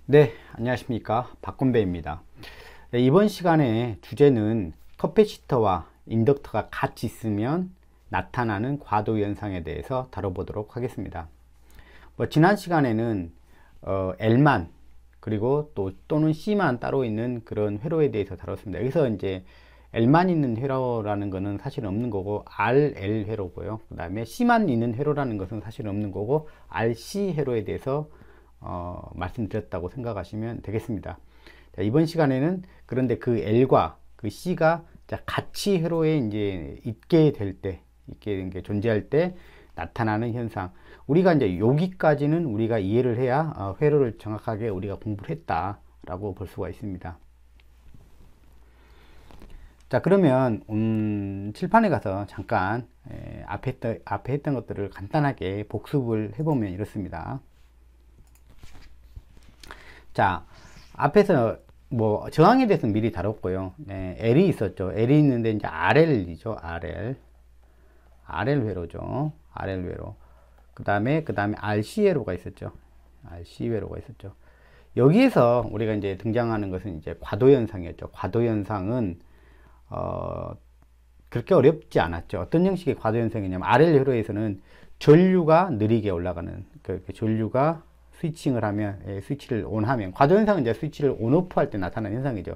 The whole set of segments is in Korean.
네, 안녕하십니까. 박건배입니다. 네, 이번 시간에 주제는 커패시터와 인덕터가 같이 있으면 나타나는 과도 현상에 대해서 다뤄보도록 하겠습니다. 지난 시간에는 L만 그리고 또는 C만 따로 있는 그런 회로에 대해서 다뤘습니다. 여기서 이제 L만 있는 회로라는 것은 사실 없는 거고 RL 회로고요. 그 다음에 C만 있는 회로라는 것은 사실 없는 거고 RC 회로에 대해서 말씀드렸다고 생각하시면 되겠습니다. 자, 이번 시간에는 그런데 그 L과 그 C가 같이 회로에 이제 있게 될 때, 있게 존재할 때 나타나는 현상. 우리가 이제 여기까지는 우리가 이해를 해야 회로를 정확하게 우리가 공부를 했다라고 볼 수가 있습니다. 자, 그러면 칠판에 가서 잠깐 앞에 했던 것들을 간단하게 복습을 해보면 이렇습니다. 자, 앞에서 저항에 대해서 미리 다뤘고요. 네, L이 있었죠. L이 있는데 이제 RL이죠. RL 회로죠. RL 회로. 그 다음에 RC 회로가 있었죠. RC 회로가 있었죠. 여기에서 우리가 이제 등장하는 것은 이제 과도 현상이었죠. 과도 현상은 그렇게 어렵지 않았죠. 어떤 형식의 과도 현상이냐면 RL 회로에서는 전류가 느리게 올라가는 그 전류가 스위칭을 하면 스위치를 온하면 과도 현상은 이제 스위치를 온오프 할 때 나타나는 현상이죠.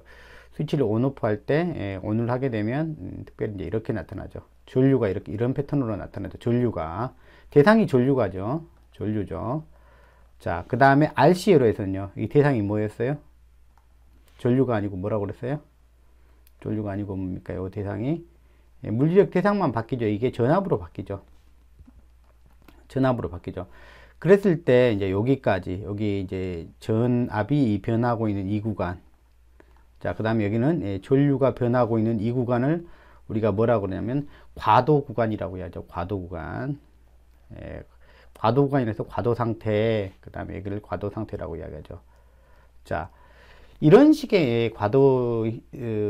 스위치를 온오프 할 때 온을 하게 되면 특별히 이제 이렇게 나타나죠. 전류가 이런 패턴으로 나타나죠. 전류가 대상이 전류가죠. 전류죠. 자, 그 다음에 RC회로에서는요. 이 대상이 뭐였어요? 전류가 아니고 뭐라고 그랬어요? 전류가 아니고 뭡니까? 이 대상이 물리적 대상만 바뀌죠. 이게 전압으로 바뀌죠. 전압으로 바뀌죠. 그랬을 때 이제 여기까지 여기 이제 전압이 변하고 있는 이 구간, 자, 그 다음에 여기는 전류가 변하고 있는 이 구간을 우리가 뭐라고 그러냐면 과도 구간이라고 해야죠. 과도 구간. 과도 구간이라서 과도 상태, 그 다음에 여기를 과도 상태라고 이야기하죠. 자, 이런 식의 과도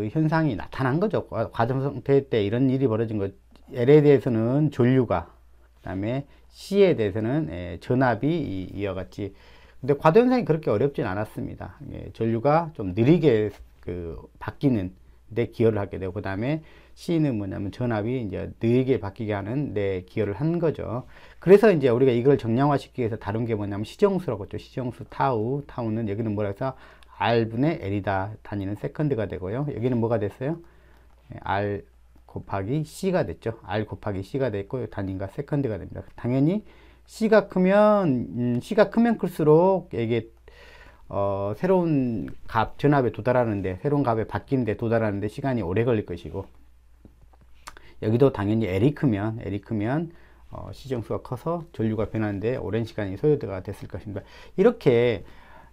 현상이 나타난 거죠. 과도 상태 때 이런 일이 벌어진 것. L에 대해서는 전류가, 그 다음에 C에 대해서는 전압이 이와 같이. 근데 과도 현상이 그렇게 어렵진 않았습니다. 전류가 좀 느리게 바뀌는 데 기여를 하게 되고, 그 다음에 C는 뭐냐면 전압이 이제 느리게 바뀌게 하는 데 기여를 한 거죠. 그래서 이제 우리가 이걸 정량화시키기 위해서 다룬 게 뭐냐면 시정수라고 했죠. 시정수 타우는 여기는 뭐라 해서 R분의 L이다 다니는 세컨드가 되고요. 여기는 뭐가 됐어요? R 곱하기 C가 됐죠. R 곱하기 C가 됐고 단위가 세컨드가 됩니다. 당연히 C가 크면 클수록 이게 새로운 값 전압에 도달하는데, 새로운 값에 바뀌는데 도달하는데 시간이 오래 걸릴 것이고, 여기도 당연히 L이 크면 시정수가 커서 전류가 변하는데 오랜 시간이 소요가 됐을 것입니다. 이렇게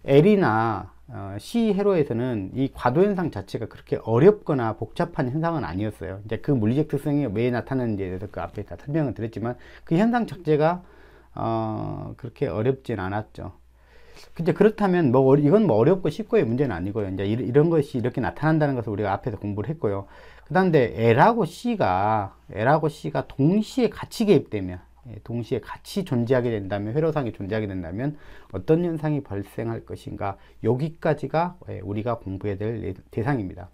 L이나 C 회로에서는 이 과도 현상 자체가 그렇게 어렵거나 복잡한 현상은 아니었어요. 이제 그 물리적 특성이 왜 나타나는지에 대해서 그 앞에 다 설명을 드렸지만 그 현상 자체가 그렇게 어렵진 않았죠. 근데 그렇다면 이건 어렵고 쉽고의 문제는 아니고요. 이제 이런 것이 이렇게 나타난다는 것을 우리가 앞에서 공부를 했고요. 그다음에 L하고 C가 동시에 같이 개입되면, 동시에 같이 존재하게 된다면, 회로상이 존재하게 된다면 어떤 현상이 발생할 것인가, 여기까지가 우리가 공부해야 될 대상입니다.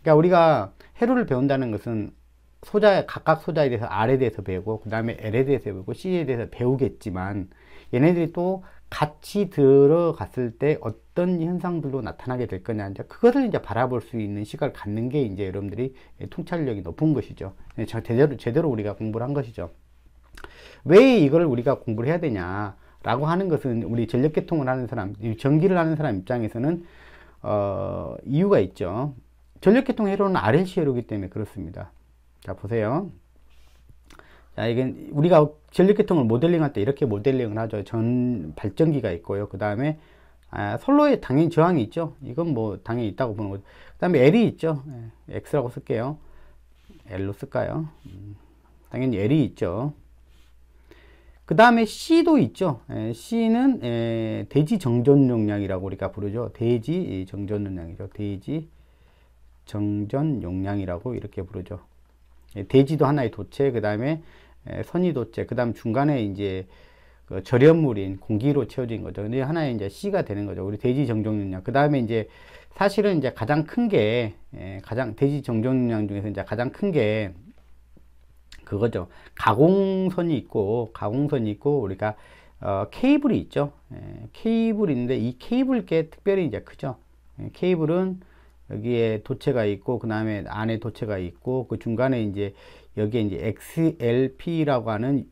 그러니까 우리가 회로를 배운다는 것은 각각 소자에 대해서 R에 대해서 배우고, 그 다음에 L에 대해서 배우고, C에 대해서 배우겠지만, 얘네들이 또 같이 들어갔을 때 어떤 현상들로 나타나게 될 거냐, 이제 그것을 이제 바라볼 수 있는 시각을 갖는 게 이제 여러분들이 통찰력이 높은 것이죠. 제대로 우리가 공부를 한 것이죠. 왜 이걸 우리가 공부를 해야 되냐라고 하는 것은 우리 전력계통을 하는 사람, 전기를 하는 사람 입장에서는 이유가 있죠. 전력계통 회로는 RLC 회로이기 때문에 그렇습니다. 자, 보세요. 자, 이게 우리가 전력계통을 모델링할 때 이렇게 모델링을 하죠. 발전기가 있고요. 그 다음에 선로에 당연히 저항이 있죠. 이건 뭐 당연히 있다고 보는 거죠. 그 다음에 L이 있죠. X라고 쓸게요. L로 쓸까요? 당연히 L이 있죠. 그 다음에 C도 있죠. C는 대지 정전 용량이라고 우리가 부르죠. 대지 정전 용량이죠. 대지 정전 용량이라고 이렇게 부르죠. 대지도 하나의 도체, 그 다음에 선이 도체, 그 다음 중간에 이제 그 절연물인 공기로 채워진 거죠. 근데 하나의 이제 C가 되는 거죠. 우리 대지 정족용량. 그 다음에 이제 사실은 이제 가장 큰 게, 가장 대지 정족용량 중에서 이제 가장 큰 게 그거죠. 가공선이 있고 우리가 케이블이 있죠. 케이블이 있는데 이 케이블께 특별히 이제 크죠. 케이블은 여기에 도체가 있고 그 다음에 안에 도체가 있고 그 중간에 이제 여기에 이제 XLP라고 하는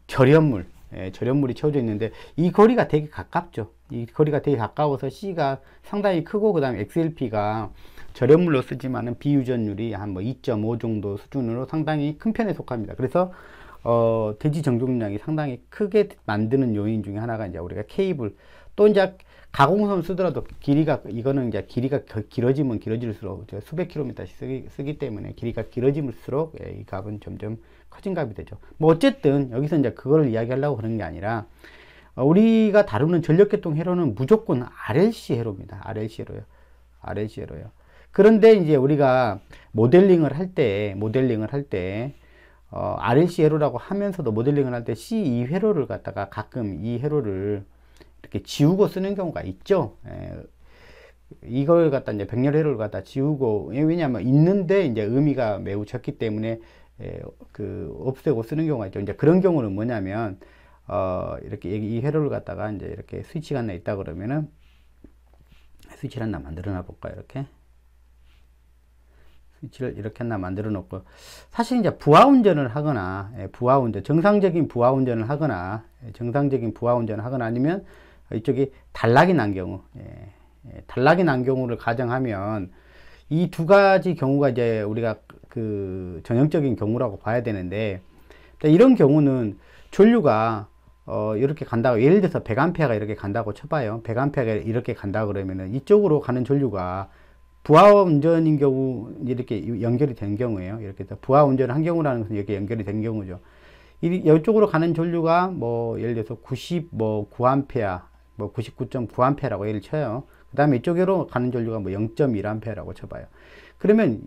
절연물, 절연물이 채워져 있는데 이 거리가 되게 가깝죠. 이 거리가 되게 가까워서 C가 상당히 크고 그 다음에 XLP가 절연물로 쓰지만은 비유전율이 한 뭐 2.5 정도 수준으로 상당히 큰 편에 속합니다. 그래서 대지 정족량이 상당히 크게 만드는 요인 중에 하나가 이제 우리가 케이블, 또 이제 가공선 쓰더라도 길이가, 이거는 이제 길이가 길어지면 길어질수록 수백 킬로미터씩 쓰기 때문에 길이가 길어질수록 이 값은 점점 커진 값이 되죠. 뭐 어쨌든 여기서 이제 그걸 이야기하려고 그런 게 아니라 우리가 다루는 전력계통 회로는 무조건 RLC 회로입니다. RLC 회로요. 그런데 이제 우리가 모델링을 할 때 RLC 회로라고 하면서도 모델링을 할 때 C2 회로를 갖다가 가끔 이 회로를 이렇게 지우고 쓰는 경우가 있죠. 이걸 갖다 이제 백렬 회로를 갖다 지우고, 왜냐하면 있는데 이제 의미가 매우 적기 때문에 없애고 쓰는 경우가 있죠. 이제 그런 경우는 뭐냐면 이렇게 이 회로를 갖다가 이제 이렇게 스위치가 하나 있다 그러면은 스위치를 하나 만들어 놔 볼까요? 이렇게 스위치를 이렇게 하나 만들어 놓고, 사실 이제 부하 운전을 하거나 정상적인 부하 운전을 하거나 아니면 이쪽이 단락이 난 경우, 단락이 난 경우를 가정하면 이 두 가지 경우가 이제 우리가 그 전형적인 경우라고 봐야 되는데, 이런 경우는 전류가 이렇게 간다고, 예를 들어서 100A가 이렇게 간다고 쳐봐요. 100A가 이렇게 간다 그러면은 이쪽으로 가는 전류가 부하 운전인 경우 이렇게 연결이 된 경우에요. 이렇게 해서 부하 운전을 한 경우라는 것은 이렇게 연결이 된 경우죠. 이쪽으로 가는 전류가 뭐 예를 들어서 99A, 뭐 99.9A라고 예를 쳐요. 그 다음에 이쪽으로 가는 전류가 뭐 0.1A라고 쳐봐요. 그러면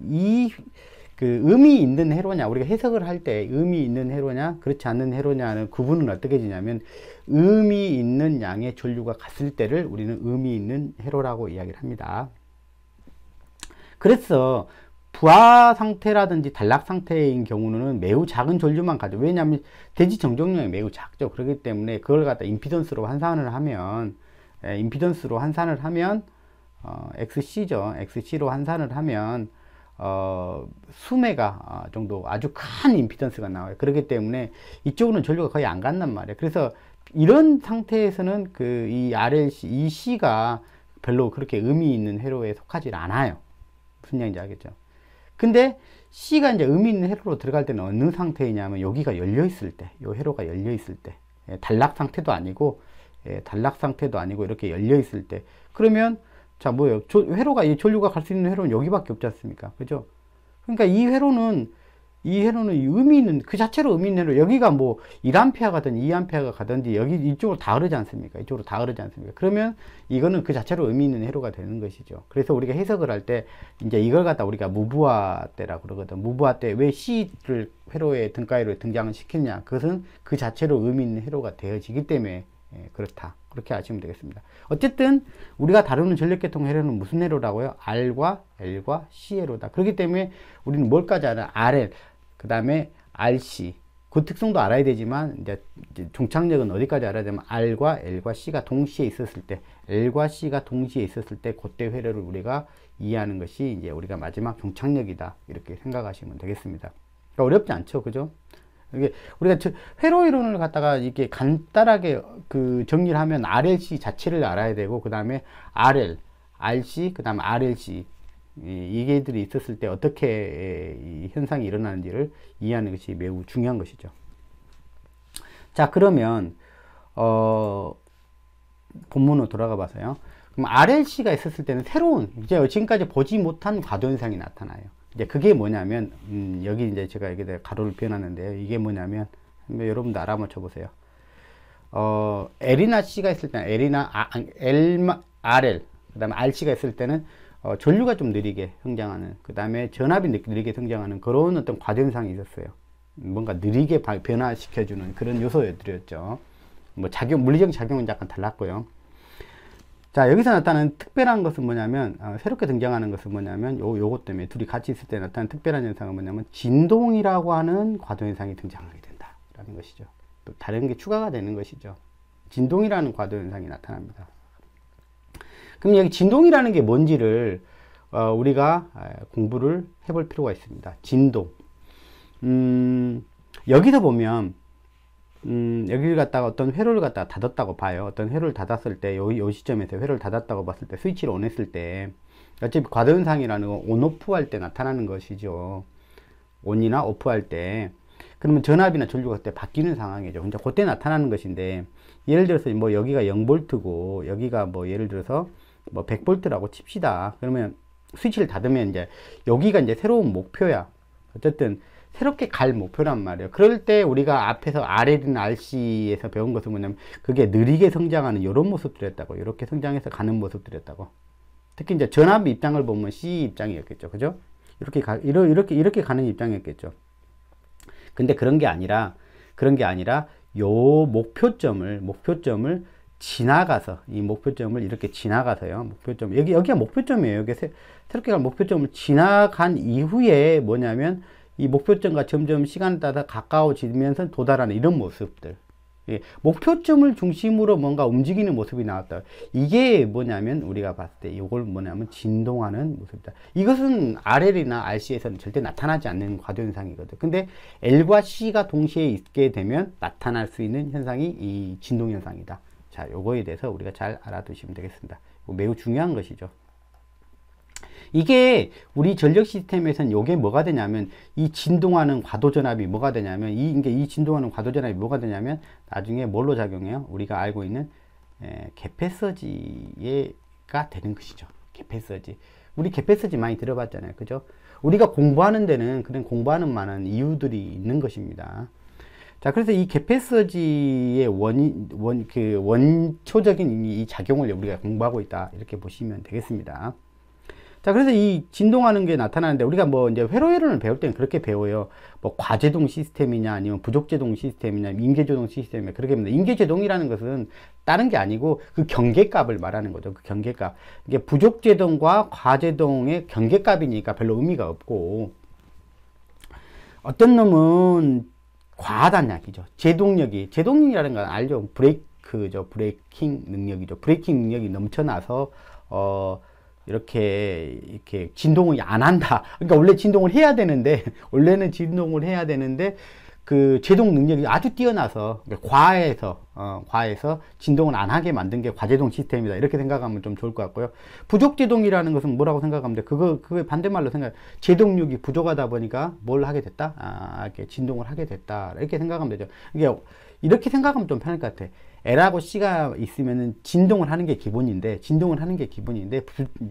의미 있는 회로냐, 우리가 해석을 할 때 의미 있는 회로냐, 그렇지 않는 회로냐는 구분은 어떻게 지냐면, 의미 있는 양의 전류가 갔을 때를 우리는 의미 있는 회로라고 이야기를 합니다. 그래서 부하 상태라든지 단락 상태인 경우는 매우 작은 전류만 가죠. 왜냐하면 대지 정족량이 매우 작죠. 그렇기 때문에 그걸 갖다 임피던스로 환산을 하면 XC죠. XC로 환산을 하면 수메가 정도 아주 큰 임피던스가 나와요. 그렇기 때문에 이쪽으로는 전류가 거의 안 간단 말이에요. 그래서 이런 상태에서는 이 RLC, 이 C가 별로 그렇게 의미 있는 회로에 속하지 않아요. 무슨 얘기인지 알겠죠? 근데 C가 이제 의미 있는 회로로 들어갈 때는 어느 상태이냐면, 여기가 열려 있을 때, 요 회로가 열려 있을 때, 단락 상태도 아니고 이렇게 열려 있을 때, 그러면 자, 뭐예요? 회로가, 이 전류가 갈 수 있는 회로는 여기밖에 없지 않습니까? 그죠? 그러니까 이 회로는 의미 있는, 그 자체로 의미 있는 회로, 여기가 뭐 1A 가든 2A가 가든지 이쪽으로 다 흐르지 않습니까? 그러면 이거는 그 자체로 의미 있는 회로가 되는 것이죠. 그래서 우리가 해석을 할 때 이제 이걸 갖다 우리가 무부하 때라고 그러거든. 무부하 때 왜 C를 회로의 등가위로 등장을 시키냐? 그것은 그 자체로 의미 있는 회로가 되어지기 때문에 그렇다. 그렇게 아시면 되겠습니다. 어쨌든 우리가 다루는 전력계통 회로는 무슨 회로라고요? R과 L과 C 회로다. 그렇기 때문에 우리는 뭘까지 알아? RL, 그 다음에 RC. 그 특성도 알아야 되지만 이제 종착역은 어디까지 알아야 되면 R과 L과 C가 동시에 있었을 때, L과 C가 동시에 있었을 때 그때 회로를 우리가 이해하는 것이 이제 우리가 마지막 종착역이다. 이렇게 생각하시면 되겠습니다. 그러니까 어렵지 않죠, 그죠? 이게 우리가 회로 이론을 갖다가 이렇게 간단하게 정리를 하면 RLC 자체를 알아야 되고, 그 다음에 RL, RC, 그 다음에 RLC, 이게들이 있었을 때 어떻게 이 현상이 일어나는지를 이해하는 것이 매우 중요한 것이죠. 자, 그러면 본문으로 돌아가 봐서요. 그럼 RLC가 있었을 때는 새로운, 이제 지금까지 보지 못한 과도현상이 나타나요. 이제 그게 뭐냐면, 여기 이제 제가 여기다 가로를 비워놨는데요. 이게 뭐냐면, 여러분도 알아맞혀 보세요. L이나 C가 있을 때는 RL, 그 다음에 RC가 있을 때는 전류가 좀 느리게 성장하는, 그 다음에 전압이 느리게 성장하는 그런 어떤 과도현상이 있었어요. 뭔가 느리게 변화시켜주는 그런 요소들이었죠. 뭐 물리적 작용은 약간 달랐고요. 자, 여기서 나타나는 특별한 것은 뭐냐면, 새롭게 등장하는 것은 뭐냐면, 요것 때문에 둘이 같이 있을 때 나타나는 특별한 현상은 뭐냐면, 진동이라고 하는 과도현상이 등장하게 된다라는 것이죠. 또 다른 게 추가가 되는 것이죠. 진동이라는 과도현상이 나타납니다. 그럼 여기 진동이라는 게 뭔지를, 우리가 공부를 해볼 필요가 있습니다. 진동. 여기서 보면, 여기를 갖다가 어떤 회로를 갖다가 닫았다고 봐요. 어떤 회로를 닫았을 때, 요 시점에서 회로를 닫았다고 봤을 때, 스위치를 온 했을 때, 어차피 과도현상이라는 건 온오프 할 때 나타나는 것이죠. 온이나 오프 할 때. 그러면 전압이나 전류가 그때 바뀌는 상황이죠. 이제 그때 나타나는 것인데, 예를 들어서 뭐 여기가 0V고, 여기가 뭐 예를 들어서 뭐 100V라고 칩시다. 그러면 스위치를 닫으면 이제 여기가 이제 새로운 목표야. 어쨌든, 새롭게 갈 목표란 말이에요. 그럴 때 우리가 앞에서 RL이나 RC에서 배운 것은 뭐냐면 그게 느리게 성장하는 이런 모습들이었다고. 이렇게 성장해서 가는 모습들이었다고. 특히 이제 전압 입장을 보면 C 입장이었겠죠. 그죠? 이렇게 가는 입장이었겠죠. 근데 그런 게 아니라 요 목표점을 지나가서, 이 목표점을 이렇게 지나가서요. 여기가 목표점이에요. 여기 새롭게 갈 목표점을 지나간 이후에 뭐냐면 이 목표점과 점점 시간을 따라 가까워지면서 도달하는 이런 모습들. 예, 목표점을 중심으로 뭔가 움직이는 모습이 나왔다. 이게 뭐냐면 우리가 봤을 때 이걸 뭐냐면 진동하는 모습이다. 이것은 RL이나 RC에서는 절대 나타나지 않는 과도현상이거든. 근데 L과 C가 동시에 있게 되면 나타날 수 있는 현상이 이 진동현상이다. 자, 요거에 대해서 우리가 잘 알아두시면 되겠습니다. 매우 중요한 것이죠. 이게 우리 전력 시스템에서는 요게 뭐가 되냐면 이 진동하는 과도전압이 뭐가 되냐면 이 진동하는 과도전압이 뭐가 되냐면 나중에 뭘로 작용해요? 우리가 알고 있는 개폐서지가 되는 것이죠. 개폐서지. 우리 개폐서지 많이 들어봤잖아요. 그죠? 우리가 공부하는 데는 그런 공부하는 많은 이유들이 있는 것입니다. 자, 그래서 이 개폐서지의 원초적인 이 작용을 우리가 공부하고 있다. 이렇게 보시면 되겠습니다. 자, 그래서 이 진동하는 게 나타나는데 우리가 뭐 이제 회로회로를 배울 때는 그렇게 배워요. 뭐 과제동 시스템이냐 아니면 부족제동 시스템이냐 임계제동 시스템이냐 그렇게 합니다. 임계제동이라는 것은 다른 게 아니고 그 경계값을 말하는 거죠. 그 경계값. 이게 부족제동과 과제동의 경계값이니까 별로 의미가 없고 어떤 놈은 과하다는 이야기죠. 제동력이라는 건 알죠? 브레이킹 능력이죠. 브레이킹 능력이 넘쳐나서 이렇게 진동을 안 한다. 그러니까 원래는 진동을 해야 되는데 그 제동 능력이 아주 뛰어나서 과해서 진동을 안 하게 만든 게 과제동 시스템이다. 이렇게 생각하면 좀 좋을 것 같고요. 부족 제동이라는 것은 뭐라고 생각하면 돼? 그거 반대말로 제동력이 부족하다 보니까 뭘 하게 됐다? 이렇게 진동을 하게 됐다. 이렇게 생각하면 되죠. 이렇게 생각하면 좀 편할 것 같아. L하고 C가 있으면은 진동을 하는 게 기본인데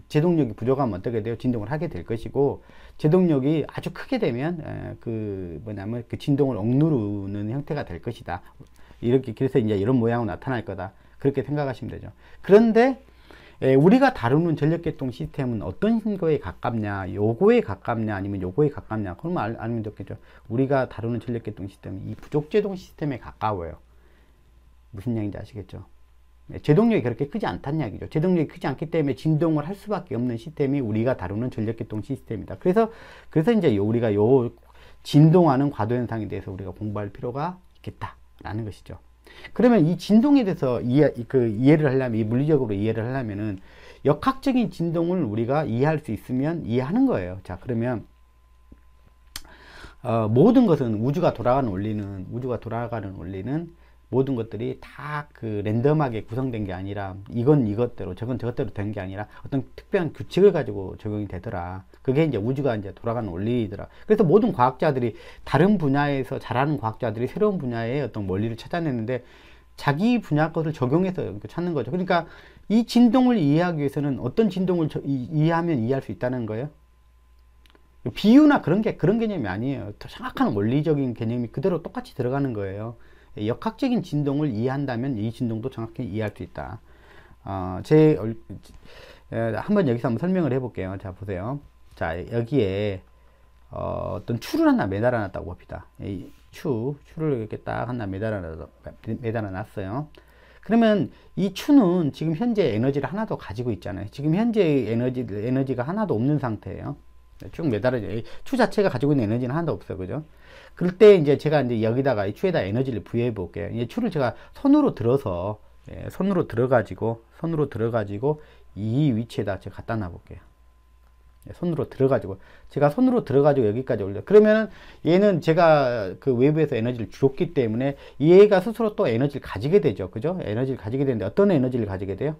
제동력이 부족하면 어떻게 돼요? 진동을 하게 될 것이고 제동력이 아주 크게 되면 그 진동을 억누르는 형태가 될 것이다. 그래서 이제 이런 모양으로 나타날 거다. 그렇게 생각하시면 되죠. 그런데 우리가 다루는 전력계통 시스템은 어떤 거에 가깝냐, 요거에 가깝냐, 아니면 요거에 가깝냐, 그러면 알면 좋겠죠. 우리가 다루는 전력계통 시스템은 이 부족제동 시스템에 가까워요. 무슨 얘기인지 아시겠죠? 제동력이 그렇게 크지 않다는 이야기죠. 제동력이 크지 않기 때문에 진동을 할 수밖에 없는 시스템이 우리가 다루는 전력계통 시스템이다. 그래서 이제 우리가 요 진동하는 과도현상에 대해서 우리가 공부할 필요가 있겠다라는 것이죠. 그러면 이 진동에 대해서 이해를 하려면, 이 물리적으로 이해를 하려면은 역학적인 진동을 우리가 이해할 수 있으면 이해하는 거예요. 자, 그러면 모든 것은 우주가 돌아가는 원리는 모든 것들이 다 랜덤하게 구성된 게 아니라 이건 이것대로 저건 저것대로 된 게 아니라 어떤 특별한 규칙을 가지고 적용이 되더라. 그게 이제 우주가 이제 돌아가는 원리더라. 그래서 모든 과학자들이 다른 분야에서 잘하는 과학자들이 새로운 분야의 어떤 원리를 찾아냈는데 자기 분야 것을 적용해서 찾는 거죠. 그러니까 이 진동을 이해하기 위해서는 어떤 진동을 이해하면 이해할 수 있다는 거예요. 비유나 그런 개념이 아니에요. 정확한 원리적인 개념이 그대로 똑같이 들어가는 거예요. 역학적인 진동을 이해한다면 이 진동도 정확히 이해할 수 있다. 한번 여기서 한번 설명을 해볼게요. 자, 보세요. 자, 여기에 어떤 추를 하나 매달아 놨다고 봅시다. 이 추를 이렇게 딱 하나 매달아 놨어요. 그러면 이 추는 지금 현재 에너지를 하나도 가지고 있잖아요. 지금 현재 에너지가 하나도 없는 상태예요. 쭉 매달아져. 추 자체가 가지고 있는 에너지는 하나도 없어요. 그죠? 그럴 때 이제 제가 이제 여기다가 이 추에다 에너지를 부여해 볼게요. 이 추를 제가 손으로 들어서, 손으로 들어가지고 이 위치에다 제가 갖다 놔 볼게요. 손으로 들어가지고 여기까지 올려. 그러면은 얘는 제가 그 외부에서 에너지를 줬기 때문에 얘가 스스로 또 에너지를 가지게 되죠. 그죠? 에너지를 가지게 되는데 어떤 에너지를 가지게 돼요?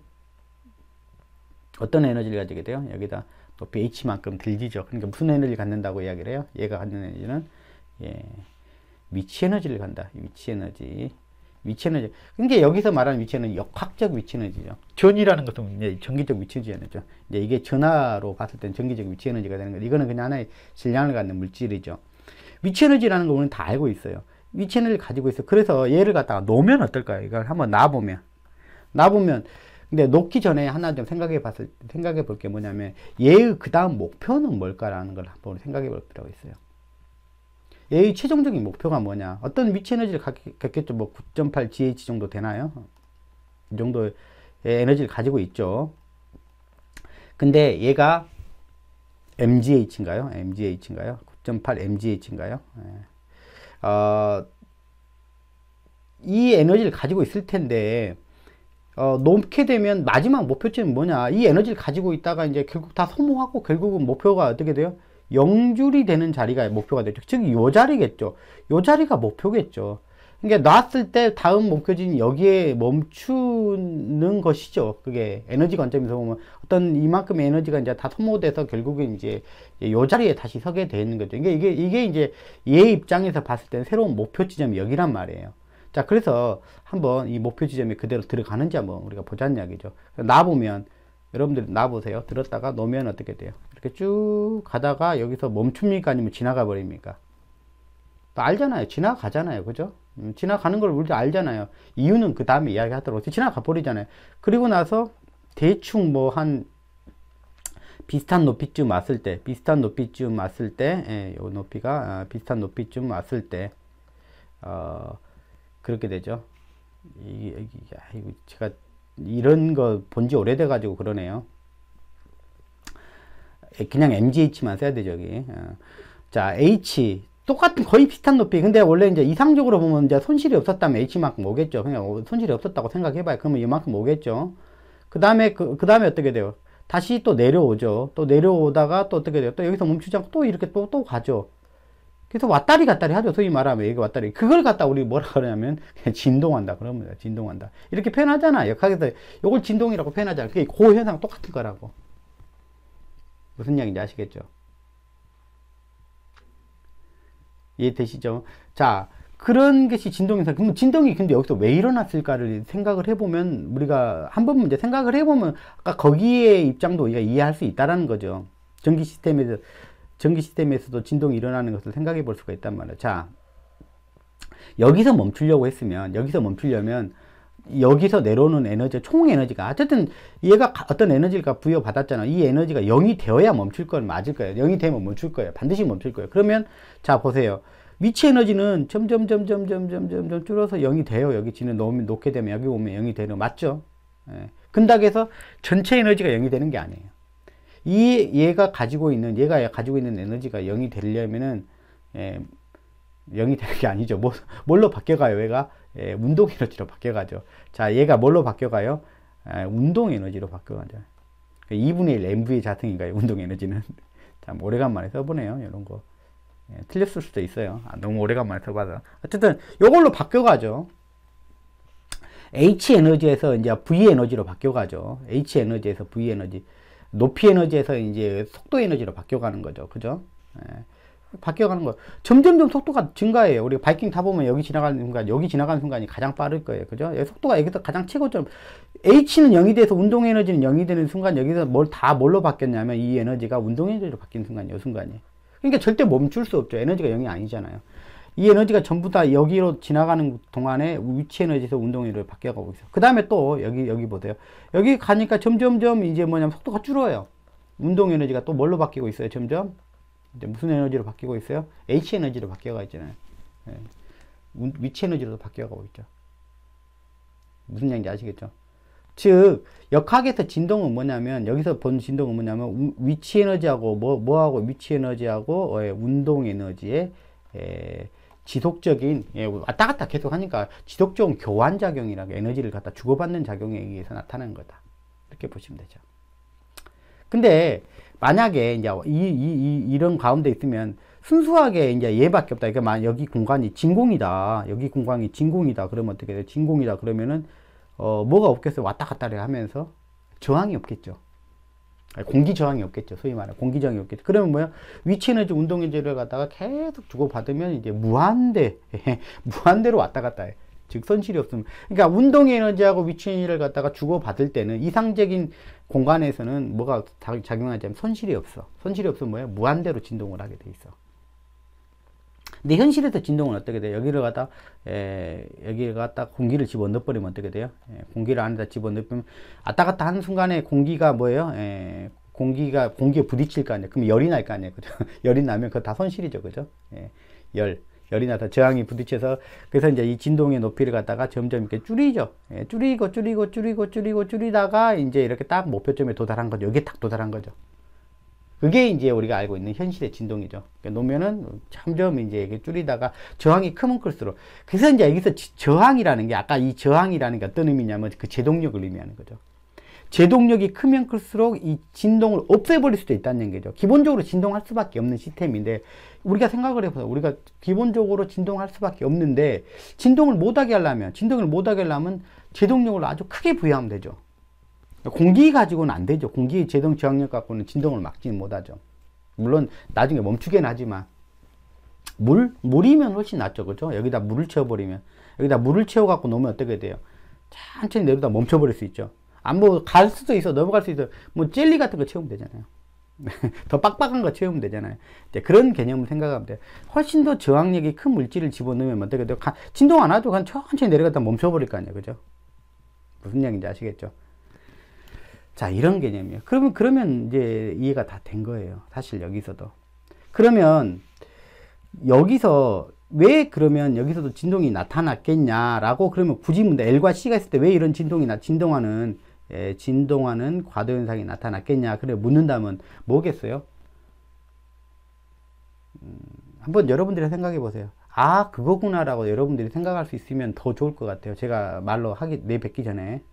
여기다 높이 H만큼 들지죠. 그러니까 무슨 에너지를 갖는다고 이야기를 해요? 얘가 갖는 에너지는 위치 에너지를 간다. 위치 에너지. 그러니까 여기서 말하는 위치 에너지, 역학적 위치 에너지죠. 전이라는 것은 이제 전기적 위치 에너지죠. 이제 이게 전하로 봤을 땐 전기적 위치 에너지가 되는 거죠. 이거는 그냥 하나의 질량을 갖는 물질이죠. 위치 에너지라는 거 우리는 다 알고 있어요. 위치 에너지를 가지고 있어요. 그래서 얘를 갖다가 놓으면 어떨까요? 이걸 한번 놔보면, 근데 놓기 전에 하나 좀 생각해 볼 게 뭐냐면, 얘의 그 다음 목표는 뭘까라는 걸 한번 생각해 볼 필요가 있어요. 얘의 최종적인 목표가 뭐냐? 어떤 위치 에너지를 갖겠죠. 뭐 9.8 GH 정도 되나요? 이 정도의 에너지를 가지고 있죠. 근데 얘가 MGH인가요? 9.8 MGH인가요? 이 에너지를 가지고 있을 텐데, 놓게 되면 마지막 목표점은 뭐냐? 이 에너지를 가지고 있다가 이제 결국 다 소모하고 결국은 목표가 어떻게 돼요? 0줄이 되는 자리가 목표가 되죠. 즉, 요 자리겠죠. 요 자리가 목표겠죠. 그러니까 놨을 때 다음 목표지는 여기에 멈추는 것이죠. 그게 에너지 관점에서 보면 어떤 이만큼의 에너지가 이제 다 소모돼서 결국엔 이제 요 자리에 다시 서게 되는 거죠. 이게 이제 얘 입장에서 봤을 때는 새로운 목표 지점이 여기란 말이에요. 자, 그래서 한번 이 목표 지점에 그대로 들어가는지 한번 우리가 보자는 이야기죠. 놔보면, 여러분들 놔보세요. 들었다가 놓으면 어떻게 돼요? 이렇게 쭉 가다가 여기서 멈춥니까? 아니면 지나가 버립니까? 알잖아요. 지나가잖아요. 그죠? 지나가는 걸 우리도 알잖아요. 이유는 그 다음에 이야기 하도록 지나가 버리잖아요. 그리고 나서 대충 뭐 한 비슷한 높이쯤 왔을 때, 요 높이가 비슷한 높이쯤 왔을 때, 그렇게 되죠. 이거 제가 이런 거 본지 오래돼 가지고 그러네요. 그냥 MGH만 써야 되죠, 여기. 자, H. 똑같은, 거의 비슷한 높이. 근데 원래 이제 이상적으로 보면 이제 손실이 없었다면 H만큼 오겠죠. 그냥 손실이 없었다고 생각해봐요. 그러면 이만큼 오겠죠. 그 다음에 어떻게 돼요? 다시 또 내려오죠. 또 내려오다가 또 어떻게 돼요? 또 여기서 멈추지 않고 또 이렇게 또 가죠. 그래서 왔다리 갔다리 하죠. 소위 말하면 여기 왔다리. 그걸 갖다 우리 뭐라 그러냐면 그냥 진동한다. 그럽니다. 진동한다. 이렇게 표현하잖아. 역학에서 이걸 진동이라고 표현하잖아. 그게 그 현상 똑같은 거라고. 무슨 이야기인지 아시겠죠? 이해되시죠? 자, 그런 것이 진동이상. 그럼 진동이 근데 여기서 왜 일어났을까를 생각을 해보면, 우리가 한 번 이제 생각을 해보면 아까 거기에 입장도 우리가 이해할 수 있다라는 거죠. 전기 시스템에서도 진동이 일어나는 것을 생각해 볼 수가 있단 말이에요. 자, 여기서 멈추려면 여기서 내려오는 에너지, 총 에너지가 어쨌든 얘가 어떤 에너지가 부여받았잖아. 이 에너지가 0이 되어야 멈출 건 맞을 거예요. 0이 되면 멈출 거예요. 반드시 멈출 거예요. 그러면 자, 보세요. 위치 에너지는 점점 줄어서 0이 돼요. 여기 지는 놓게 되면 여기 오면 0이 되는, 맞죠? 근다고 해서 전체 에너지가 0이 되는 게 아니에요. 얘가 가지고 있는 에너지가 0이 되려면은 0이 되는 게 아니죠. 뭘로 바뀌어가요? 얘가 운동 에너지로 바뀌어가죠. 자, 얘가 뭘로 바뀌어가요? 운동 에너지로 바뀌어가죠. 2분의 1 mv의 자승인가요? 운동 에너지는. 참 오래간만에 써보네요. 이런 거. 틀렸을 수도 있어요. 너무 오래간만에 써봐서. 어쨌든 요걸로 바뀌어가죠. H 에너지에서 이제 V 에너지로 바뀌어가죠. H 에너지에서 V 에너지. 높이 에너지에서 이제 속도 에너지로 바뀌어가는 거죠. 그죠? 바뀌어가는 거. 점점점 속도가 증가해요. 우리가 바이킹 타보면 여기 지나가는 순간이 가장 빠를 거예요. 그죠? 속도가 여기서 가장 최고점. H는 0이 돼서 운동 에너지는 0이 되는 순간 여기서 뭘로 바뀌었냐면 이 에너지가 운동 에너지로 바뀌는 순간이에요. 순간이. 그러니까 절대 멈출 수 없죠. 에너지가 0이 아니잖아요. 이 에너지가 전부 다 여기로 지나가는 동안에 위치 에너지에서 운동 에너지로 바뀌어가고 있어요. 그 다음에 또 여기 보세요. 여기 가니까 점점점 이제 속도가 줄어요. 운동 에너지가 또 뭘로 바뀌고 있어요? 점점 이제 무슨 에너지로 바뀌고 있어요? H 에너지로 바뀌어가 있잖아요. 예. 위치 에너지로도 바뀌어가고 있죠. 무슨 얘기인지 아시겠죠? 즉 역학에서 진동은 뭐냐면, 여기서 본 진동은 뭐냐면 위치 에너지하고 뭐하고 위치 에너지하고 운동 에너지의 지속적인 왔다 갔다 계속 하니까 지속적인 교환 작용이라고, 에너지를 갖다 주고받는 작용에 의해서 나타나는 거다, 이렇게 보시면 되죠. 근데 만약에 이제 이런 가운데 있으면 순수하게 이제 얘밖에 없다. 그러니까 여기 공간이 진공이다. 여기 공간이 진공이다. 그러면 어떻게 돼요? 진공이다. 그러면은 뭐가 없겠어요? 왔다 갔다 하면서 저항이 없겠죠. 공기 저항이 없겠죠. 소위 말하는 공기 저항이 없겠죠. 그러면 뭐야? 위치 에너지, 운동 에너지를 갖다가 계속 주고받으면 이제 무한대로 왔다 갔다 해. 즉 손실이 없으면, 그러니까 운동 에너지하고 위치 에너지를 갖다가 주고받을 때는 이상적인 공간에서는 뭐가 작용하자면 손실이 없어. 손실이 없으면 뭐야? 무한대로 진동을 하게 돼 있어. 근데 현실에서 진동은 어떻게 돼요? 여기를 갖다 공기를 집어넣어 버리면 어떻게 돼요? 공기를 안에다 집어넣으면 왔다 갔다 하는 순간에 공기가 뭐예요? 공기에 부딪힐 거 아니에요. 그럼 열이 날 거 아니에요. 그죠? 열이 나면 그거 다 손실이죠. 그죠? 열이 나서 저항이 부딪혀서, 그래서 이제 이 진동의 높이를 갖다가 점점 이렇게 줄이죠. 줄이다가 이제 이렇게 딱 목표점에 도달한 거죠. 여기에 딱 도달한 거죠. 그게 이제 우리가 알고 있는 현실의 진동이죠. 그러니까 놓으면은 점점 이제 이게 줄이다가 저항이 크면 클수록, 그래서 이제 여기서 저항이라는 게, 아까 이 저항이라는 게 어떤 의미냐면 그 제동력을 의미하는 거죠. 제동력이 크면 클수록 이 진동을 없애버릴 수도 있다는 얘기죠. 기본적으로 진동할 수밖에 없는 시스템인데, 우리가 생각을 해보세요. 우리가 기본적으로 진동할 수밖에 없는데, 진동을 못하게 하려면 제동력을 아주 크게 부여하면 되죠. 공기 가지고는 안 되죠. 공기의 제동 저항력 갖고는 진동을 막지는 못하죠. 물론 나중에 멈추긴 하지만, 물이면 훨씬 낫죠. 그죠? 여기다 물을 채워버리면, 여기다 물을 채워갖고 놓으면 어떻게 돼요? 천천히 내려다 멈춰버릴 수 있죠. 갈 수도 있어. 넘어갈 수 있어. 뭐 젤리 같은 거 채우면 되잖아요. 더 빡빡한 거 채우면 되잖아요. 이제 그런 개념을 생각하면 돼요. 훨씬 더 저항력이 큰 물질을 집어넣으면 어떻게 돼요? 진동 안 하죠. 그냥 천천히 내려갔다 멈춰버릴 거 아니에요. 그죠? 무슨 얘기인지 아시겠죠? 자, 이런 개념이에요. 그러면 이제 이해가 다 된 거예요. 사실 여기서도. 그러면 왜 그러면 여기서도 진동이 나타났겠냐라고, 그러면 굳이 문제, L과 C가 있을 때 왜 이런 진동하는 과도 현상이 나타났겠냐, 그래 묻는다면 뭐겠어요? 한번 여러분들이 생각해 보세요. 아, 그거구나라고 여러분들이 생각할 수 있으면 더 좋을 것 같아요. 제가 말로 뵙기 전에.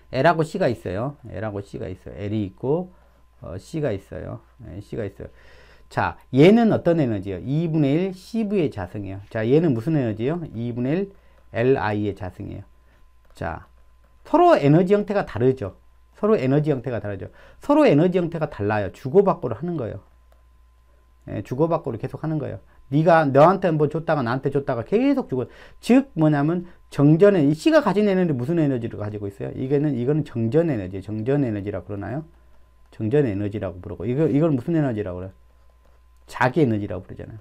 L하고 C가 있어요. L이 있고 C가 있어요. C가 있어요. 자, 얘는 어떤 에너지예요? 2분의 1 CV의 자성이에요. 자, 얘는 무슨 에너지예요? 2분의 1 LI의 자성이에요. 자, 서로 에너지 형태가 다르죠. 서로 에너지 형태가 달라요. 주고받고를 하는 거예요. 주고받고를 계속 하는 거예요. 네가 너한테 한번 줬다가 나한테 줬다가 계속 주고, 즉 뭐냐면 정전에, C가 가진 에너지 무슨 에너지를 가지고 있어요? 이거는 정전 에너지, 정전 에너지라고 그러나요? 정전 에너지라고 부르고, 이건 무슨 에너지라고 그래요? 자기 에너지라고 부르잖아요.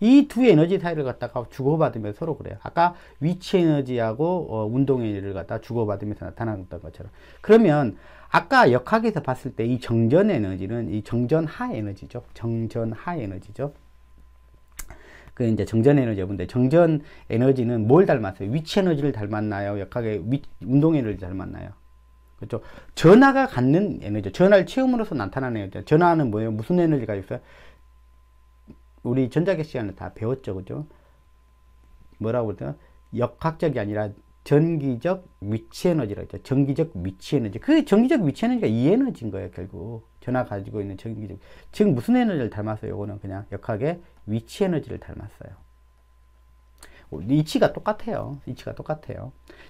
이 두 에너지 사이를 갖다가 주고받으면서 서로 그래요. 아까 위치 에너지하고 운동 에너지를 갖다가 주고받으면서 나타났던 것처럼. 그러면 아까 역학에서 봤을 때 이 정전 에너지는 이 정전하 에너지죠. 그 이제 정전 에너지 분데, 정전 에너지는 뭘 닮았어요? 위치 에너지를 닮았나요? 역학의 운동 에너지를 닮았나요? 그렇죠? 전하가 갖는 에너지, 전하를 채움으로써 나타나는 에너지. 전하는 뭐예요? 무슨 에너지가 있어요? 우리 전자계 시간에 다 배웠죠, 그죠? 뭐라고 그러죠? 역학적이 아니라 전기적 위치 에너지라고 했죠. 전기적 위치 에너지. 그 전기적 위치 에너지가 이 에너지인 거예요, 결국. 전하 가지고 있는 전기적. 즉 무슨 에너지를 닮았어요? 이거는 그냥 역학의 위치 에너지를 닮았어요. 이치가 똑같아요.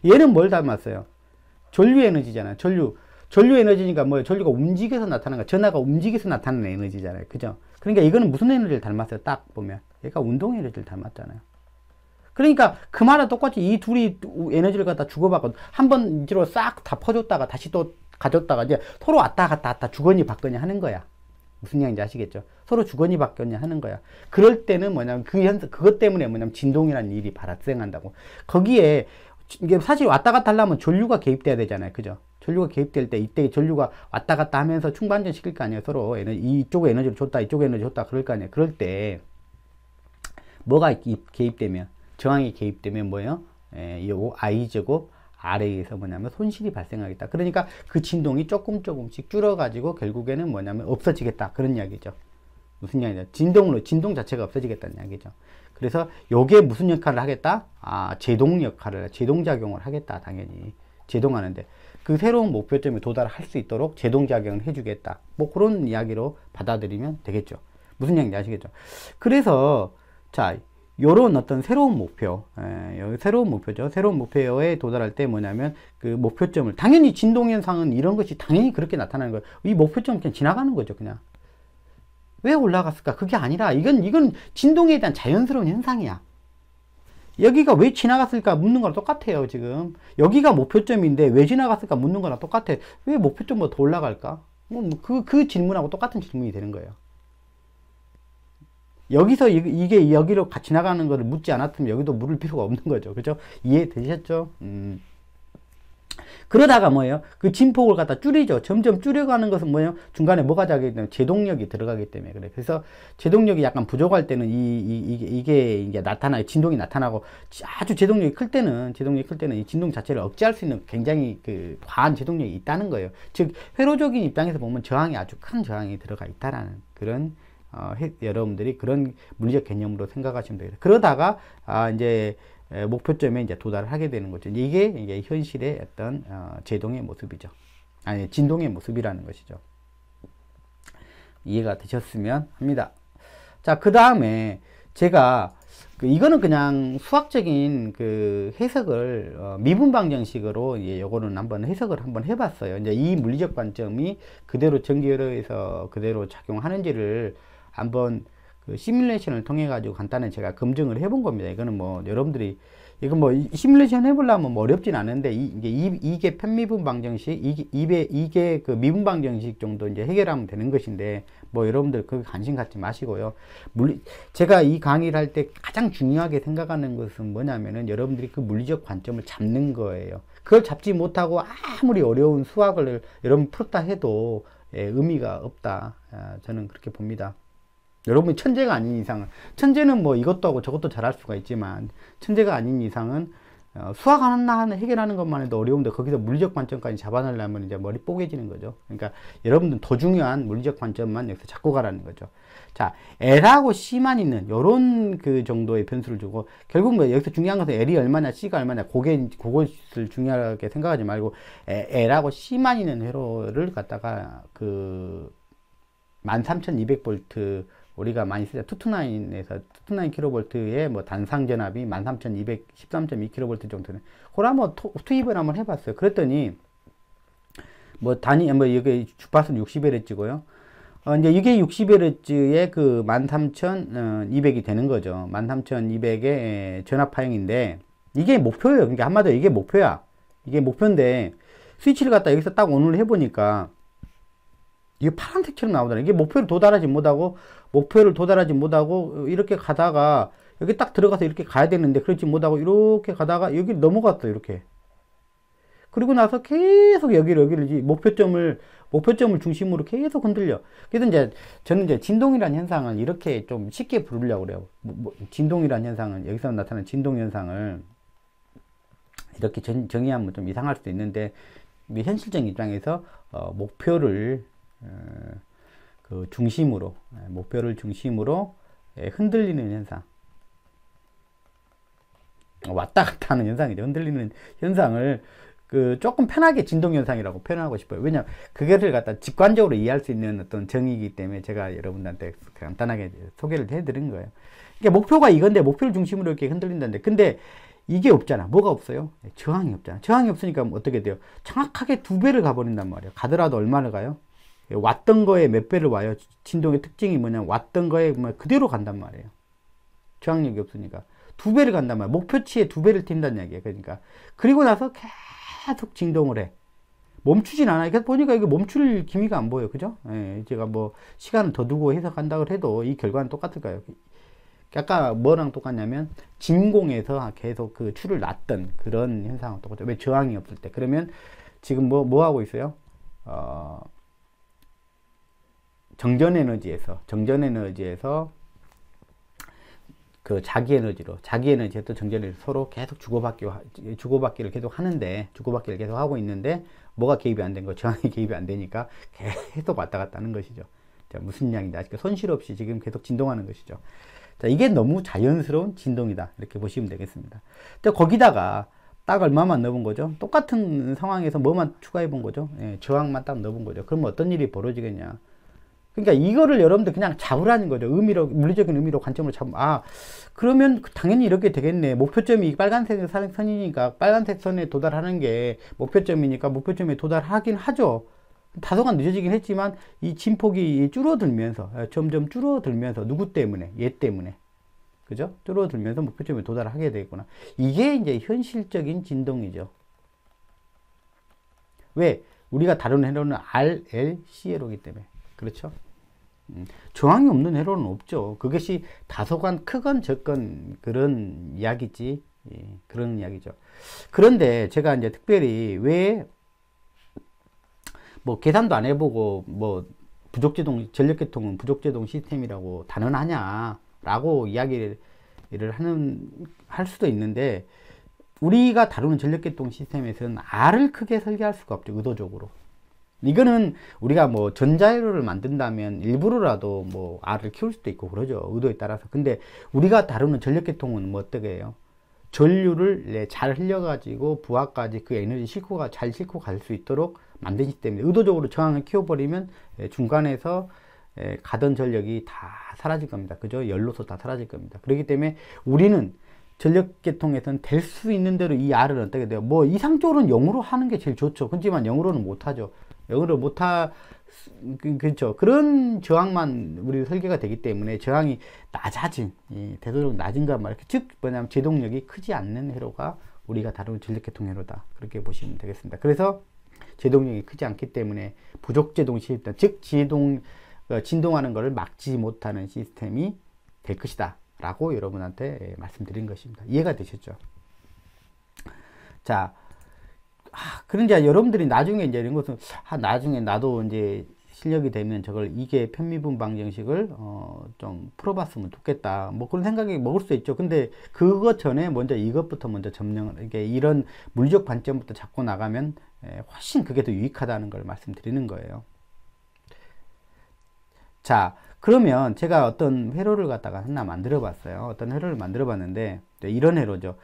얘는 뭘 닮았어요? 전류 에너지잖아요. 전류 에너지니까 뭐예요? 전류가 움직여서 나타나는 거, 전하가 움직여서 나타나는 에너지잖아요. 그죠? 그러니까 이거는 무슨 에너지를 닮았어요? 딱 보면 얘가 운동 에너지를 닮았잖아요. 그러니까 그 말은 똑같이 이 둘이 에너지를 갖다 주고받고 한 번 이로 싹 다 퍼줬다가 다시 또 가졌다가 이제 서로 왔다 갔다 주거니 받거니 하는 거야. 무슨 얘기인지 아시겠죠? 서로 주거니 받거니 하는 거야. 그럴 때는 뭐냐면 그것 때문에 뭐냐면 진동이라는 일이 발생한다고. 거기에 이게 사실 왔다 갔다 하려면 전류가 개입돼야 되잖아요. 그죠? 전류가 개입될 때 이때 전류가 왔다 갔다 하면서 충반전 시킬 거 아니에요. 서로 이쪽에 에너지를 줬다 이쪽에 에너지 줬다 그럴 거 아니에요. 그럴 때 뭐가 개입되면 저항이 개입되면 뭐예요? 요 I 제곱 R에서 뭐냐면 손실이 발생하겠다. 그러니까 그 진동이 조금씩 줄어가지고 결국에는 뭐냐면 없어지겠다. 그런 이야기죠. 무슨 이야기냐? 진동 자체가 없어지겠다는 이야기죠. 그래서 요게 무슨 역할을 하겠다? 제동작용을 하겠다. 당연히. 제동하는데. 그 새로운 목표점에 도달할 수 있도록 제동작용을 해주겠다. 뭐 그런 이야기로 받아들이면 되겠죠. 무슨 이야기인지 아시겠죠? 그래서, 자, 요런 어떤 새로운 목표, 새로운 목표죠. 새로운 목표에 도달할 때 뭐냐면 그 목표점을, 당연히 진동현상은 이런 것이 당연히 그렇게 나타나는 거예요. 이 목표점은 그냥 지나가는 거죠. 그냥. 왜 올라갔을까? 그게 아니라 이건 진동에 대한 자연스러운 현상이야. 여기가 왜 지나갔을까 묻는 거랑 똑같아요. 지금 여기가 목표점인데 왜 지나갔을까 묻는 거랑 똑같아. 왜 목표점보다 더 올라갈까? 그 질문하고 똑같은 질문이 되는 거예요. 여기서 이게 여기로 같이 나가는 거를 묻지 않았으면 여기도 물을 필요가 없는 거죠. 그죠? 이해되셨죠? 그러다가 뭐예요? 그 진폭을 갖다 줄이죠. 점점 줄여가는 것은 뭐예요? 중간에 뭐가 자기 때문에 제동력이 들어가기 때문에 그래. 그래서 제동력이 약간 부족할 때는 이게 이제 나타나요. 진동이 나타나고 아주 제동력이 클 때는 이 진동 자체를 억제할 수 있는 굉장히 그 과한 제동력이 있다는 거예요. 즉 회로적인 입장에서 보면 저항이 아주 큰 저항이 들어가 있다라는 그런 여러분들이 그런 물리적 개념으로 생각하시면 되겠다. 그러다가 이제 목표점에 이제 도달을 하게 되는 거죠. 이게 현실의 어떤 제동의 모습이죠. 아니 진동의 모습이라는 것이죠. 이해가 되셨으면 합니다. 자, 그 다음에 제가 이거는 그냥 수학적인 그 해석을 미분방정식으로 요거는 한번 해석을 한번 해봤어요. 이제 이 물리적 관점이 그대로 전기회로에서 그대로 작용하는지를 한번 그 시뮬레이션을 통해 가지고 간단히 제가 검증을 해본 겁니다. 이거는 뭐 여러분들이 이거 뭐 시뮬레이션 해보려면 뭐 어렵진 않은데 이게 편미분 방정식 이게 그 미분 방정식 정도 이제 해결하면 되는 것인데 뭐 여러분들 그 관심 갖지 마시고요. 제가 이 강의를 할 때 가장 중요하게 생각하는 것은 뭐냐면은 여러분들이 그 물리적 관점을 잡는 거예요. 그걸 잡지 못하고 아무리 어려운 수학을 여러분 풀었다 해도 의미가 없다. 저는 그렇게 봅니다. 여러분이 천재가 아닌 이상은, 천재는 뭐 이것도 하고 저것도 잘할 수가 있지만 천재가 아닌 이상은 수학 하나 해결하는 것만 해도 어려운데 거기서 물리적 관점까지 잡아내려면 이제 머리 뽀개지는 거죠. 그러니까 여러분들 더 중요한 물리적 관점만 여기서 잡고 가라는 거죠. 자, L하고 C만 있는 요런 그 정도의 변수를 주고 결국 뭐 여기서 중요한 것은 L이 얼마냐 C가 얼마냐 그것을 중요하게 생각하지 말고 L하고 C만 있는 회로를 갖다가 그 13200V 우리가 많이 쓰자 투투나인에서 229kV의 뭐 단상 전압이 13213.2kV 정도는 그걸 한번 투입을 한번 해봤어요. 그랬더니 뭐 여기 주파수는 60Hz고요. 이제 이게 60Hz의 그 13200이 되는 거죠. 13200의 전압 파형인데 이게 목표예요. 그러니까 한마디로 이게 목표야. 이게 목표인데 스위치를 갖다 여기서 딱 온을 해보니까 이게 파란색처럼 나오잖아요. 이게 목표를 도달하지 못하고 이렇게 가다가 여기 딱 들어가서 이렇게 가야 되는데 그렇지 못하고 이렇게 가다가 여기 넘어갔어요. 이렇게. 그리고 나서 계속 여기를 목표점을 중심으로 계속 흔들려. 그래서 이제 저는 이제 진동이라는 현상을 이렇게 좀 쉽게 부르려고 그래요. 진동이라는 현상은 여기서 나타나는 진동 현상을 이렇게 정의하면 좀 이상할 수도 있는데 현실적인 입장에서 목표를 그 목표를 중심으로 흔들리는 현상, 왔다 갔다 하는 현상이죠. 흔들리는 현상을 그 조금 편하게 진동 현상이라고 표현하고 싶어요. 왜냐면 그거를 갖다 직관적으로 이해할 수 있는 어떤 정의이기 때문에 제가 여러분들한테 간단하게 소개를 해드린 거예요. 그러니까 목표가 이건데 목표를 중심으로 이렇게 흔들린다는데 근데 이게 없잖아. 뭐가 없어요? 저항이 없잖아. 저항이 없으니까 어떻게 돼요? 정확하게 2배를 가버린단 말이에요. 가더라도 얼마를 가요? 왔던 거에 몇 배를 와요. 진동의 특징이 뭐냐면 왔던 거에 그대로 간단 말이에요. 저항력이 없으니까 2배를 간단 말이에요. 목표치에 2배를 튄다는 얘기예요. 그러니까 그리고 나서 계속 진동을 해. 멈추진 않아요. 그래서 보니까 이게 멈출 기미가 안 보여요. 그죠? 제가 뭐 시간을 더 두고 해석한다고 해도 이 결과는 똑같을까요? 아까 뭐랑 똑같냐면 진공에서 계속 그 추를 놨던 그런 현상하고 똑같죠. 왜 저항이 없을 때. 그러면 지금 뭐 하고 있어요? 정전 에너지에서 그 자기 에너지에서 정전 에너지 서로 계속 주고받기를 계속 하고 있는데 뭐가 개입이 안 된 거? 저항이 개입이 안 되니까 계속 왔다 갔다 하는 것이죠. 자, 무슨 양인데 아직 손실 없이 지금 계속 진동하는 것이죠. 자, 이게 너무 자연스러운 진동이다. 이렇게 보시면 되겠습니다. 자, 거기다가 딱 얼마만 넣은 거죠? 똑같은 상황에서 뭐만 추가해 본 거죠? 예, 저항만 딱 넣은 거죠. 그러면 어떤 일이 벌어지겠냐? 그러니까 이거를 여러분들 그냥 잡으라는 거죠. 물리적인 의미로 관점으로 잡으면, 그러면 당연히 이렇게 되겠네. 목표점이 빨간색 선이니까 빨간색 선에 도달하는 게 목표점이니까 목표점에 도달하긴 하죠. 다소간 늦어지긴 했지만 이 진폭이 점점 줄어들면서 누구 때문에? 얘 때문에. 그죠? 줄어들면서 목표점에 도달하게 되겠구나. 이게 이제 현실적인 진동이죠. 왜? 우리가 다루는 회로는 RLC 회로이기 때문에. 그렇죠? 저항이 없는 회로는 없죠. 그것이 다소간 크건 적건 그런 이야기지. 예, 그런 이야기죠. 그런데 제가 이제 특별히 왜 뭐 계산도 안 해보고 뭐 전력계통은 부족제동 시스템이라고 단언하냐라고 이야기를 할 수도 있는데, 우리가 다루는 전력계통 시스템에서는 R을 크게 설계할 수가 없죠. 의도적으로. 이거는 우리가 뭐 전자회로를 만든다면 일부러라도 뭐 R을 키울 수도 있고 그러죠. 의도에 따라서. 근데 우리가 다루는 전력계통은 뭐 어떻게 해요? 전류를 잘 흘려가지고 부하까지 그 에너지 잘 싣고 갈 수 있도록 만든 시스템입니다. 의도적으로 저항을 키워버리면 중간에서 가던 전력이 다 사라질 겁니다. 그죠? 열로서 다 사라질 겁니다. 그렇기 때문에 우리는 전력계통에서는 될 수 있는 대로 이 R을 어떻게 돼요? 뭐 이상적으로는 0으로 하는 게 제일 좋죠. 그렇지만 0으로는 못하죠. 0으로 그렇죠. 그런 저항만 우리 설계가 되기 때문에 저항이 되도록 낮은 것 말이에요. 즉 뭐냐면 제동력이 크지 않는 회로가 우리가 다루는 전력계통 회로다. 그렇게 보시면 되겠습니다. 그래서 제동력이 크지 않기 때문에 부족제동 시스템, 즉 진동하는 것을 막지 못하는 시스템이 될 것이다 라고 여러분한테 말씀드린 것입니다. 이해가 되셨죠? 자, 그런데 여러분들이 나중에 이제 이런 것은 나중에 나도 이제 실력이 되면 이게 편미분 방정식을 좀 풀어봤으면 좋겠다. 뭐 그런 생각이 먹을 수 있죠. 근데 그것 전에 먼저 이것부터 이게 이런 물리적 관점부터 잡고 나가면 훨씬 그게 더 유익하다는 걸 말씀드리는 거예요. 자, 그러면 제가 어떤 회로를 갖다가 하나 만들어 봤어요. 어떤 회로를 만들어 봤는데 이런 회로죠.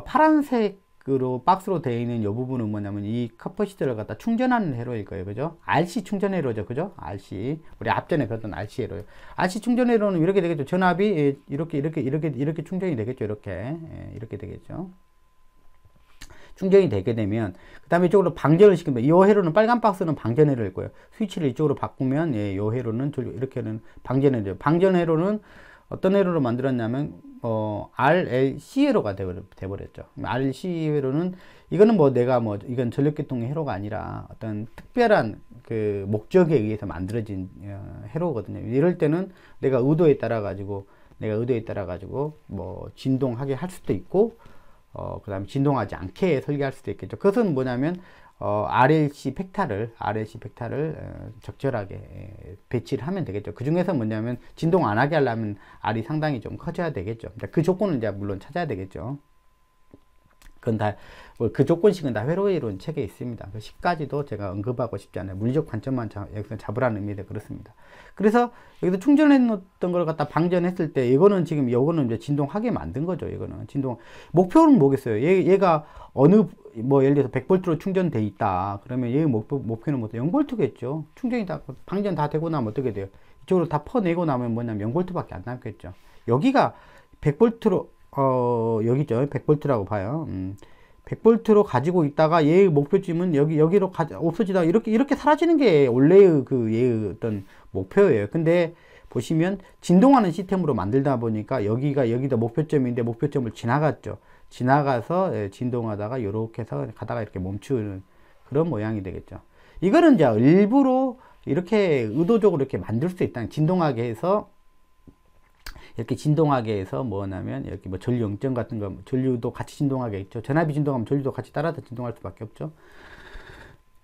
파란색으로 박스로 되어 있는 이 부분은 뭐냐면 이 커퍼시터를 갖다 충전하는 회로일 거예요. 그죠? RC 충전 회로죠. 그죠? RC. 우리 앞전에 배웠던 RC 회로요. RC 충전 회로는 이렇게 되겠죠. 전압이 이렇게 충전이 되겠죠. 이렇게 되겠죠. 충전이 되게 되면 그 다음에 이쪽으로 방전을 시키면 이 회로는 빨간 박스는 방전 회로일 거예요. 스위치를 이쪽으로 바꾸면 이 회로는 이렇게는 방전 회로. 방전 회로는 어떤 회로로 만들었냐면 RLC 회로가 돼버렸죠. RLC 회로는 이거는 이건 전력계통의 회로가 아니라 어떤 특별한 그 목적에 의해서 만들어진 회로거든요. 이럴 때는 내가 의도에 따라 가지고 뭐 진동하게 할 수도 있고 그 다음에 진동하지 않게 설계할 수도 있겠죠. 그것은 뭐냐면 RLC 벡터를 적절하게 배치를 하면 되겠죠. 그 중에서 뭐냐면 진동 안 하게 하려면 R이 상당히 좀 커져야 되겠죠. 그 조건은 이제 물론 찾아야 되겠죠. 그건 다 그 조건식은 다 회로이론 책에 있습니다. 그 10가지도 제가 언급하고 싶지 않아요. 물리적 관점만 여기서 잡으라는 의미에서 그렇습니다. 그래서 여기서 충전해 놓던 걸 갖다 방전했을 때 이거는 이제 진동하게 만든 거죠. 이거는 목표는 뭐겠어요? 얘가 예를 들어서 100V로 충전돼 있다. 그러면 얘의 목표는 0V겠죠. 충전이 방전 다 되고 나면 어떻게 돼요? 이쪽으로 다 퍼내고 나면 뭐냐면 0V밖에 안 남겠죠. 여기가 100V로 여기죠. 100V라고 봐요. 100V로 가지고 있다가 얘의 목표점은 여기로 없어지다가 이렇게 사라지는 게 원래의 얘의 어떤 목표예요. 근데 보시면 진동하는 시스템으로 만들다 보니까 여기다 목표점인데 목표점을 지나가서 진동하다가 이렇게 해서 가다가 이렇게 멈추는 그런 모양이 되겠죠. 이거는 이제 일부러 이렇게 의도적으로 이렇게 만들 수 있다. 진동하게 해서 이렇게 진동하게 해서 뭐냐면 이렇게 뭐 전류 영점 같은 거, 전류도 같이 진동하게 있죠. 전압이 진동하면 전류도 같이 따라서 진동할 수밖에 없죠.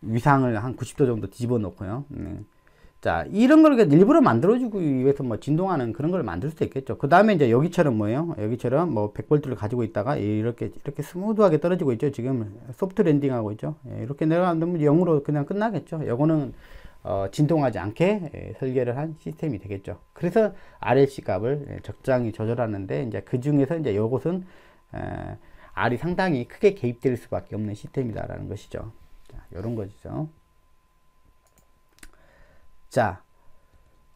위상을 한 90도 정도 뒤집어 놓고요. 자, 이런 걸 일부러 만들어주기 위해서 뭐 진동하는 그런 걸 만들 수도 있겠죠. 그 다음에 이제 여기처럼 뭐예요? 여기처럼 뭐 100V를 가지고 있다가 이렇게 스무드하게 떨어지고 있죠. 지금 소프트 랜딩 하고 있죠. 이렇게 내려가면 0으로 그냥 끝나겠죠. 요거는 진동하지 않게 설계를 한 시스템이 되겠죠. 그래서 RLC 값을 적당히 조절하는데 이제 그 중에서 이제 요것은 R이 상당히 크게 개입될 수밖에 없는 시스템이다라는 것이죠. 자, 요런 거죠. 자,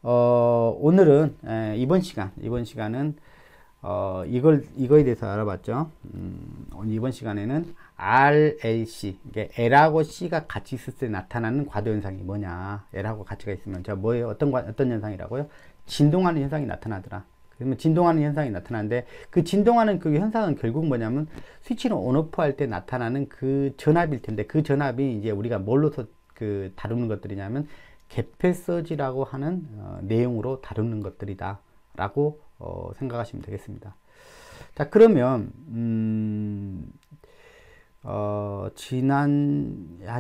오늘은 이번 시간은 이거에 대해서 알아봤죠. 이번 시간에는 RLC, 이게 L하고 C가 같이 있을 때 나타나는 과도 현상이 뭐냐. L하고 같이가 있으면 저 뭐예요? 어떤 현상이라고요? 진동하는 현상이 나타나더라. 그러면 진동하는 현상이 나타나는데 그 진동하는 그 현상은 결국 뭐냐면 스위치를 온오프 할 때 나타나는 그 전압일 텐데 그 전압이 이제 우리가 뭘로서 그 다루는 것들이냐면 개폐서지라고 하는 내용으로 다루는 것들이다 라고 생각하시면 되겠습니다. 자, 그러면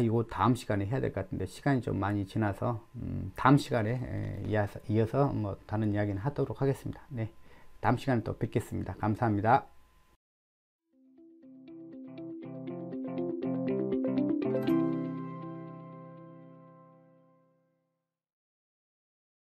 이거 다음 시간에 해야 될 것 같은데 시간이 좀 많이 지나서 다음 시간에 이어서 뭐 다른 이야기는 하도록 하겠습니다. 네, 다음 시간에 또 뵙겠습니다. 감사합니다.